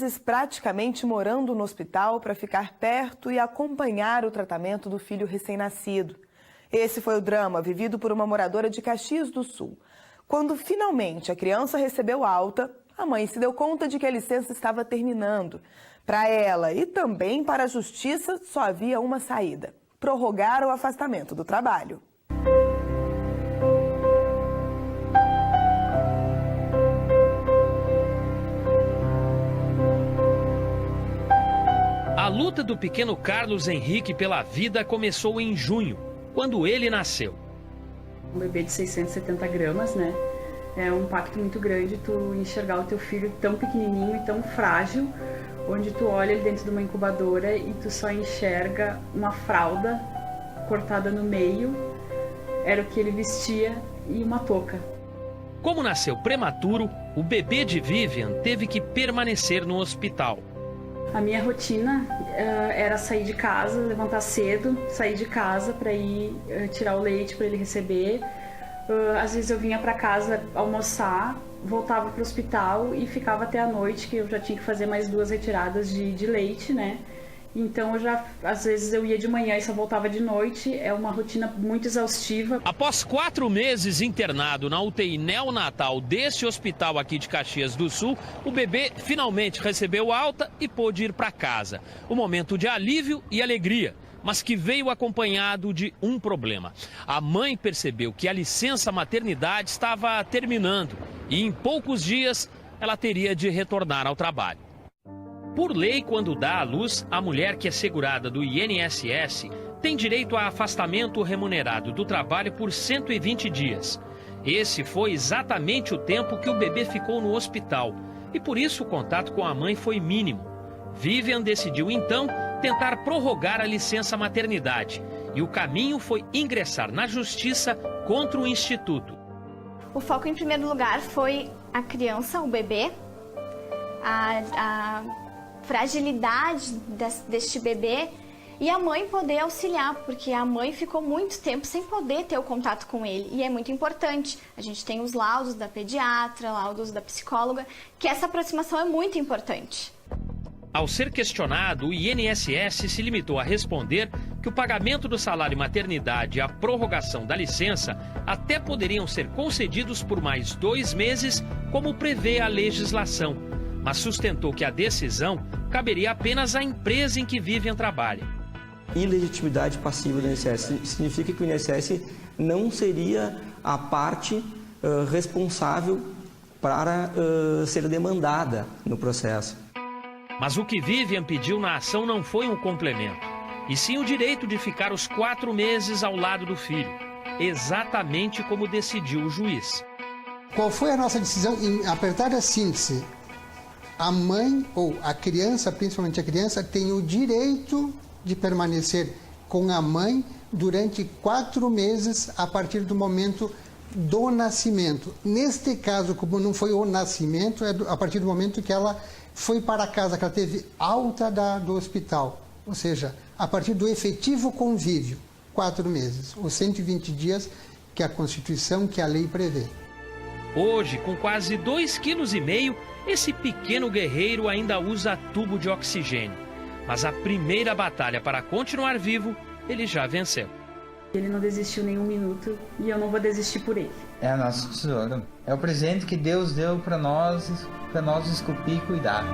meses praticamente morando no hospital para ficar perto e acompanhar o tratamento do filho recém-nascido. Esse foi o drama vivido por uma moradora de Caxias do Sul. Quando finalmente a criança recebeu alta, a mãe se deu conta de que a licença estava terminando. Para ela e também para a justiça, só havia uma saída: prorrogar o afastamento do trabalho. A luta do pequeno Carlos Henrique pela vida começou em junho, quando ele nasceu. Um bebê de 670 gramas, né? É um impacto muito grande tu enxergar o teu filho tão pequenininho e tão frágil, onde tu olha ele dentro de uma incubadora e tu só enxerga uma fralda cortada no meio, era o que ele vestia, e uma touca. Como nasceu prematuro, o bebê de Vivian teve que permanecer no hospital. A minha rotina era sair de casa, levantar cedo, sair de casa para ir tirar o leite para ele receber. Às vezes eu vinha para casa almoçar, voltava para o hospital e ficava até a noite, que eu já tinha que fazer mais 2 retiradas de leite, né? Então às vezes eu ia de manhã e só voltava de noite. É uma rotina muito exaustiva. Após 4 meses internado na UTI neonatal desse hospital aqui de Caxias do Sul, o bebê finalmente recebeu alta e pôde ir para casa. Um momento de alívio e alegria, mas que veio acompanhado de um problema. A mãe percebeu que a licença maternidade estava terminando e em poucos dias ela teria de retornar ao trabalho. Por lei, quando dá à luz, a mulher que é segurada do INSS tem direito a afastamento remunerado do trabalho por 120 dias. Esse foi exatamente o tempo que o bebê ficou no hospital e por isso o contato com a mãe foi mínimo. Vivian decidiu então tentar prorrogar a licença maternidade e o caminho foi ingressar na justiça contra o instituto. O foco em primeiro lugar foi a criança, o bebê, a fragilidade deste bebê e a mãe poder auxiliar, porque a mãe ficou muito tempo sem poder ter o contato com ele e é muito importante. A gente tem os laudos da pediatra, laudos da psicóloga, que essa aproximação é muito importante. Ao ser questionado, o INSS se limitou a responder que o pagamento do salário maternidade e a prorrogação da licença até poderiam ser concedidos por mais 2 meses, como prevê a legislação, mas sustentou que a decisão caberia apenas à empresa em que Vivian trabalha. Ilegitimidade passiva do INSS significa que o INSS não seria a parte responsável para ser demandada no processo. Mas o que Vivian pediu na ação não foi um complemento, e sim o direito de ficar os 4 meses ao lado do filho, exatamente como decidiu o juiz. Qual foi a nossa decisão em apertar a síntese? A mãe ou a criança, principalmente a criança, tem o direito de permanecer com a mãe durante 4 meses a partir do momento do nascimento. Neste caso, como não foi o nascimento, é a partir do momento que ela foi para casa, que ela teve alta do hospital. Ou seja, a partir do efetivo convívio, 4 meses, os 120 dias que a Constituição, que a lei prevê. Hoje, com quase 2,5 kg, esse pequeno guerreiro ainda usa tubo de oxigênio. Mas a primeira batalha para continuar vivo, ele já venceu. Ele não desistiu nem um minuto e eu não vou desistir por ele. É o nosso tesouro. É o presente que Deus deu para nós esculpir e cuidar.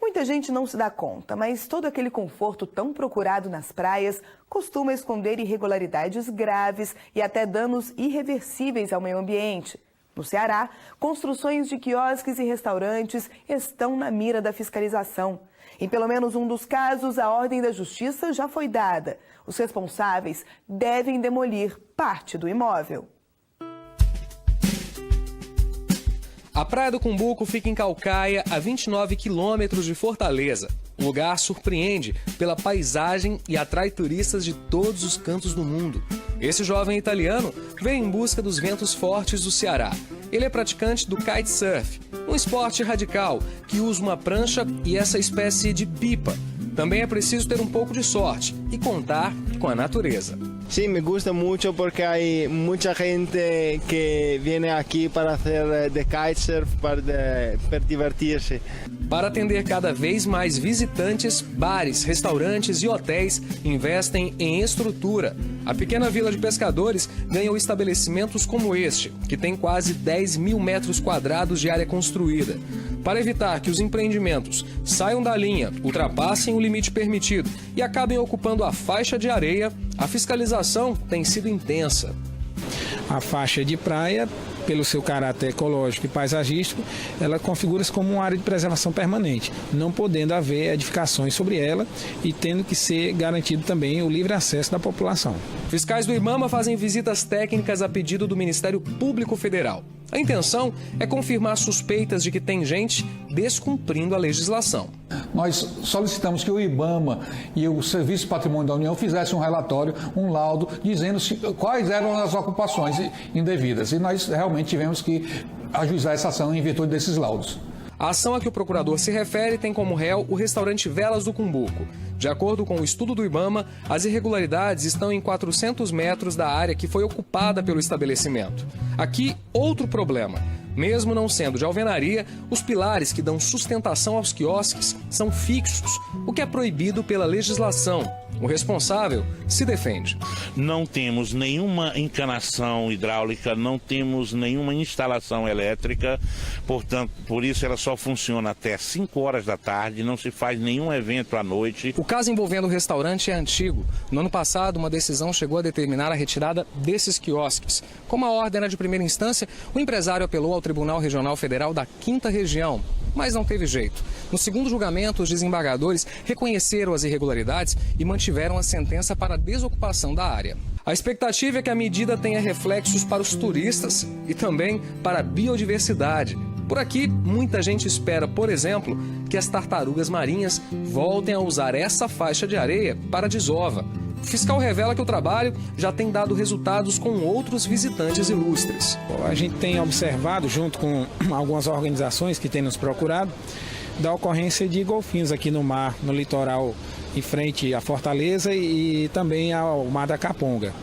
Muita gente não se dá conta, mas todo aquele conforto tão procurado nas praias costuma esconder irregularidades graves e até danos irreversíveis ao meio ambiente. No Ceará, construções de quiosques e restaurantes estão na mira da fiscalização. Em pelo menos um dos casos, a ordem da justiça já foi dada. Os responsáveis devem demolir parte do imóvel. A Praia do Cumbuco fica em Caucaia, a 29 quilômetros de Fortaleza. O lugar surpreende pela paisagem e atrai turistas de todos os cantos do mundo. Esse jovem italiano veio em busca dos ventos fortes do Ceará. Ele é praticante do kitesurf, um esporte radical que usa uma prancha e essa espécie de pipa. Também é preciso ter um pouco de sorte e contar contato com a natureza. Sim, me gusta muito porque há muita gente que vem aqui para fazer de kitesurf, para divertir-se. Para atender cada vez mais visitantes, bares, restaurantes e hotéis investem em estrutura. A pequena vila de pescadores ganhou estabelecimentos como este, que tem quase 10 mil metros quadrados de área construída. Para evitar que os empreendimentos saiam da linha, ultrapassem o limite permitido e acabem ocupando a faixa de areia, a fiscalização tem sido intensa. A faixa de praia, pelo seu caráter ecológico e paisagístico, ela configura-se como uma área de preservação permanente, não podendo haver edificações sobre ela e tendo que ser garantido também o livre acesso da população. Fiscais do IBAMA fazem visitas técnicas a pedido do Ministério Público Federal. A intenção é confirmar suspeitas de que tem gente descumprindo a legislação. Nós solicitamos que o IBAMA e o Serviço de Patrimônio da União fizessem um relatório, um laudo, dizendo quais eram as ocupações indevidas. E nós realmente tivemos que ajuizar essa ação em virtude desses laudos. A ação a que o procurador se refere tem como réu o restaurante Velas do Cumbuco. De acordo com o estudo do IBAMA, as irregularidades estão em 400 metros da área que foi ocupada pelo estabelecimento. Aqui, outro problema. Mesmo não sendo de alvenaria, os pilares que dão sustentação aos quiosques são fixos, o que é proibido pela legislação. O responsável se defende. Não temos nenhuma encanação hidráulica, não temos nenhuma instalação elétrica, portanto, por isso ela só funciona até 5 horas da tarde, não se faz nenhum evento à noite. O caso envolvendo o restaurante é antigo. No ano passado, uma decisão chegou a determinar a retirada desses quiosques. Como a ordem era de primeira instância, o empresário apelou ao Tribunal Regional Federal da 5ª Região, mas não teve jeito. No segundo julgamento, os desembargadores reconheceram as irregularidades e mantiveram a sentença para a desocupação da área. A expectativa é que a medida tenha reflexos para os turistas e também para a biodiversidade. Por aqui, muita gente espera, por exemplo, que as tartarugas marinhas voltem a usar essa faixa de areia para a desova. O fiscal revela que o trabalho já tem dado resultados com outros visitantes ilustres. A gente tem observado, junto com algumas organizações que têm nos procurado, da ocorrência de golfinhos aqui no mar, no litoral, em frente à Fortaleza e também ao Mar da Caponga.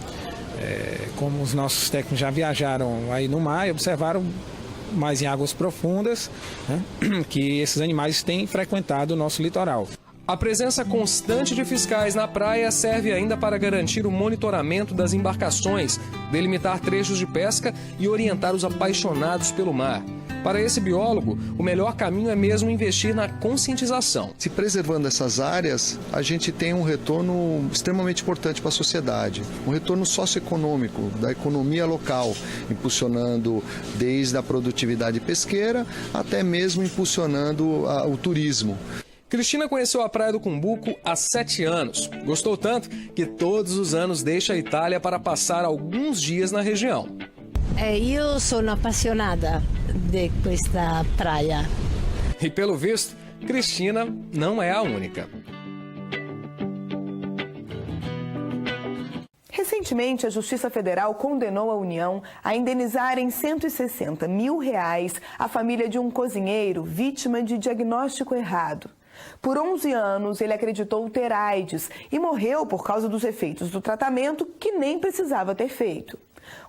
Como os nossos técnicos já viajaram aí no mar e observaram mais em águas profundas, né, que esses animais têm frequentado o nosso litoral. A presença constante de fiscais na praia serve ainda para garantir o monitoramento das embarcações, delimitar trechos de pesca e orientar os apaixonados pelo mar. Para esse biólogo, o melhor caminho é mesmo investir na conscientização. Se preservando essas áreas, a gente tem um retorno extremamente importante para a sociedade, um retorno socioeconômico da economia local, impulsionando desde a produtividade pesqueira até mesmo impulsionando o turismo. Cristina conheceu a Praia do Cumbuco há 7 anos. Gostou tanto que todos os anos deixa a Itália para passar alguns dias na região. Eu sou apaixonada de esta praia. E pelo visto, Cristina não é a única. Recentemente, a Justiça Federal condenou a União a indenizar em R$160 mil a família de um cozinheiro vítima de diagnóstico errado. Por 11 anos, ele acreditou ter AIDS e morreu por causa dos efeitos do tratamento que nem precisava ter feito.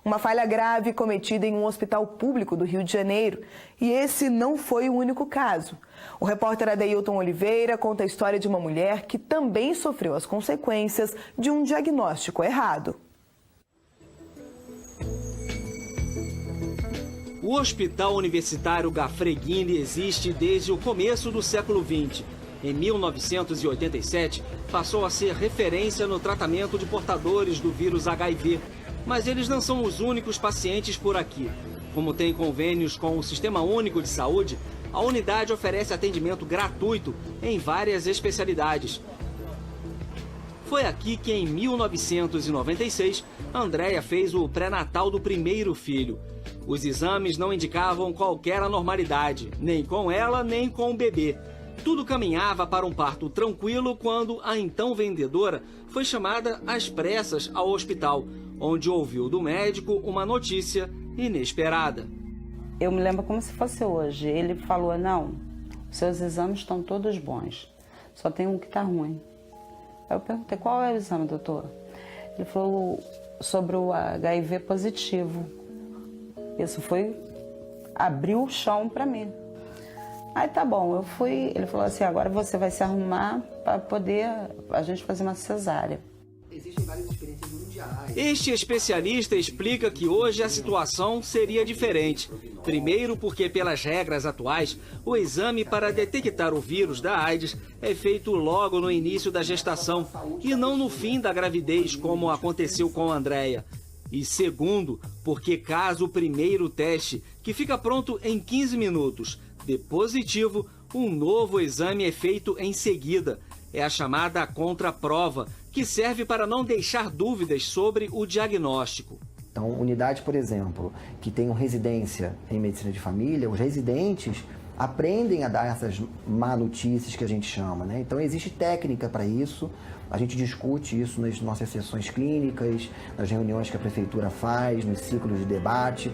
Uma falha grave cometida em um hospital público do Rio de Janeiro. E esse não foi o único caso. O repórter Adeilton Oliveira conta a história de uma mulher que também sofreu as consequências de um diagnóstico errado. O Hospital Universitário Gafreguini existe desde o começo do século XX. Em 1987, passou a ser referência no tratamento de portadores do vírus HIV. Mas eles não são os únicos pacientes por aqui. Como tem convênios com o Sistema Único de Saúde, a unidade oferece atendimento gratuito em várias especialidades. Foi aqui que, em 1996, Andréia fez o pré-natal do primeiro filho. Os exames não indicavam qualquer anormalidade, nem com ela, nem com o bebê. Tudo caminhava para um parto tranquilo quando a então vendedora foi chamada às pressas ao hospital, onde ouviu do médico uma notícia inesperada. Eu me lembro como se fosse hoje. Ele falou, não, seus exames estão todos bons, só tem um que está ruim. Aí eu perguntei, qual é o exame, doutor? Ele falou sobre o HIV positivo. Isso abriu o chão para mim. Aí tá bom, eu fui, ele falou assim, agora você vai se arrumar para poder a gente fazer uma cesárea. Existem várias experiências mundiais. Este especialista explica que hoje a situação seria diferente. Primeiro porque, pelas regras atuais, o exame para detectar o vírus da AIDS é feito logo no início da gestação e não no fim da gravidez, como aconteceu com a Andréia. E segundo, porque caso o primeiro teste, que fica pronto em 15 minutos, dê positivo, um novo exame é feito em seguida. É a chamada contraprova, que serve para não deixar dúvidas sobre o diagnóstico. Então, unidade, por exemplo, que tenham residência em medicina de família, os residentes aprendem a dar essas má notícias que a gente chama, né? Então, existe técnica para isso, a gente discute isso nas nossas sessões clínicas, nas reuniões que a prefeitura faz, nos ciclos de debate.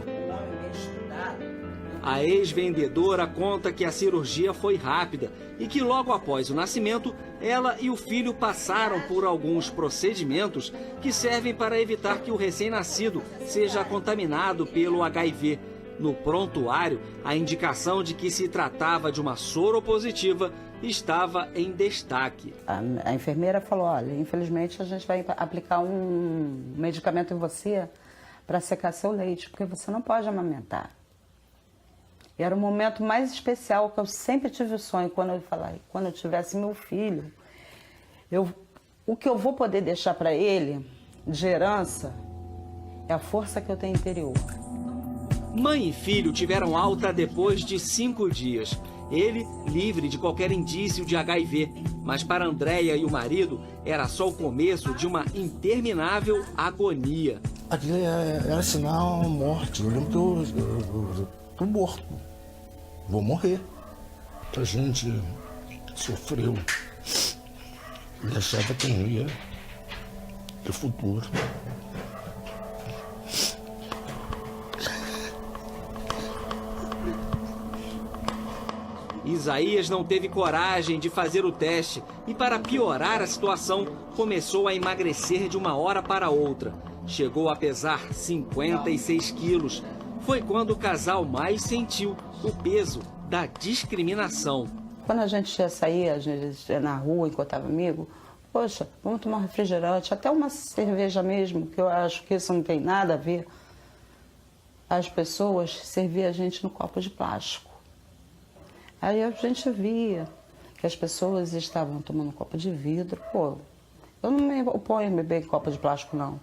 A ex-vendedora conta que a cirurgia foi rápida e que logo após o nascimento, ela e o filho passaram por alguns procedimentos que servem para evitar que o recém-nascido seja contaminado pelo HIV. No prontuário, a indicação de que se tratava de uma soropositiva estava em destaque. A enfermeira falou, olha, infelizmente a gente vai aplicar um medicamento em você para secar seu leite, porque você não pode amamentar. E era o momento mais especial, que eu sempre tive o sonho, quando eu tivesse meu filho, o que eu vou poder deixar para ele, de herança, é a força que eu tenho interior. Mãe e filho tiveram alta depois de 5 dias. Ele, livre de qualquer indício de HIV. Mas para Andréia e o marido, era só o começo de uma interminável agonia. Aquilo era sinal de morte. Eu lembro que eu tô morto. Vou morrer. A gente sofreu e achava que não ia ter futuro. Isaías não teve coragem de fazer o teste e, para piorar a situação, começou a emagrecer de uma hora para outra. Chegou a pesar 56 quilos. Foi quando o casal mais sentiu o peso da discriminação. Quando a gente ia sair, a gente ia na rua, encontrava amigo, poxa, vamos tomar um refrigerante, até uma cerveja mesmo, que eu acho que isso não tem nada a ver. As pessoas serviam a gente no copo de plástico. Aí a gente via que as pessoas estavam tomando um copo de vidro. Pô, eu não me oponho a beber em copo de plástico, não.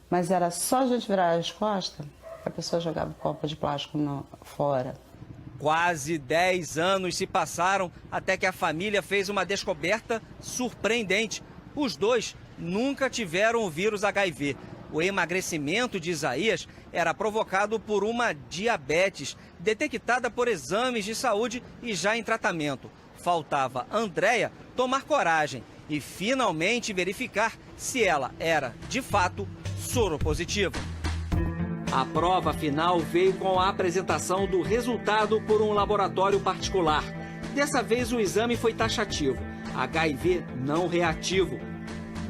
Mas era só a gente virar as costas, a pessoa jogava o copo de plástico fora. Quase 10 anos se passaram até que a família fez uma descoberta surpreendente. Os dois nunca tiveram o vírus HIV. O emagrecimento de Isaías era provocado por uma diabetes, detectada por exames de saúde e já em tratamento. Faltava Andréia tomar coragem e finalmente verificar se ela era, de fato, soropositiva. A prova final veio com a apresentação do resultado por um laboratório particular. Dessa vez o exame foi taxativo, HIV não reativo.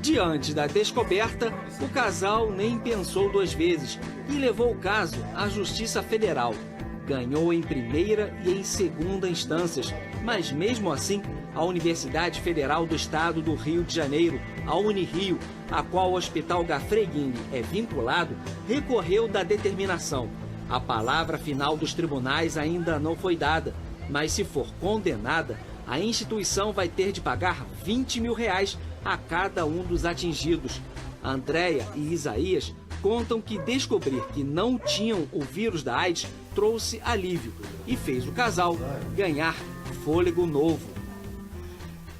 Diante da descoberta, o casal nem pensou 2 vezes e levou o caso à Justiça Federal. Ganhou em primeira e em segunda instâncias, mas mesmo assim, a Universidade Federal do Estado do Rio de Janeiro, a Unirio, a qual o Hospital Gafreguini é vinculado, recorreu da determinação. A palavra final dos tribunais ainda não foi dada, mas se for condenada, a instituição vai ter de pagar R$20 mil a cada um dos atingidos. Andréia e Isaías contam que descobrir que não tinham o vírus da AIDS trouxe alívio e fez o casal ganhar fôlego novo.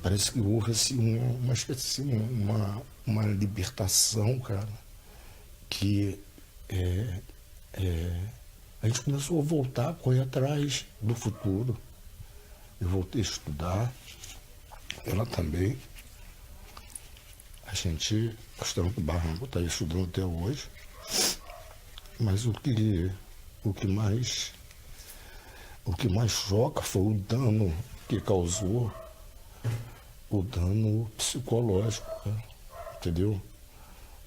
Parece que houve assim, uma libertação, cara, que a gente começou a voltar, a correr atrás do futuro. Eu voltei a estudar, ela também. A gente, Castelo do Barranco, está estudando até hoje. Mas o que mais choca foi o dano que causou, o dano psicológico, né? Entendeu?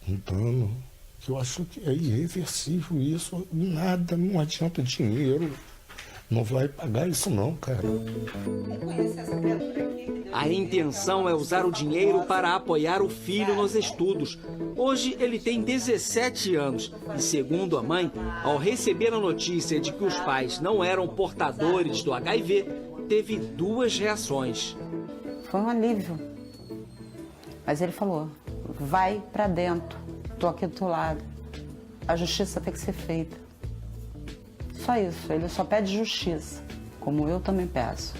um dano que eu acho que é irreversível isso. Nada, não adianta dinheiro. Não vai pagar isso não, cara. A intenção é usar o dinheiro para apoiar o filho nos estudos. Hoje ele tem 17 anos e, segundo a mãe, ao receber a notícia de que os pais não eram portadores do HIV, teve 2 reações. Foi um alívio. Mas ele falou, vai pra dentro, tô aqui do teu lado. A justiça tem que ser feita. Só isso, ele só pede justiça, como eu também peço.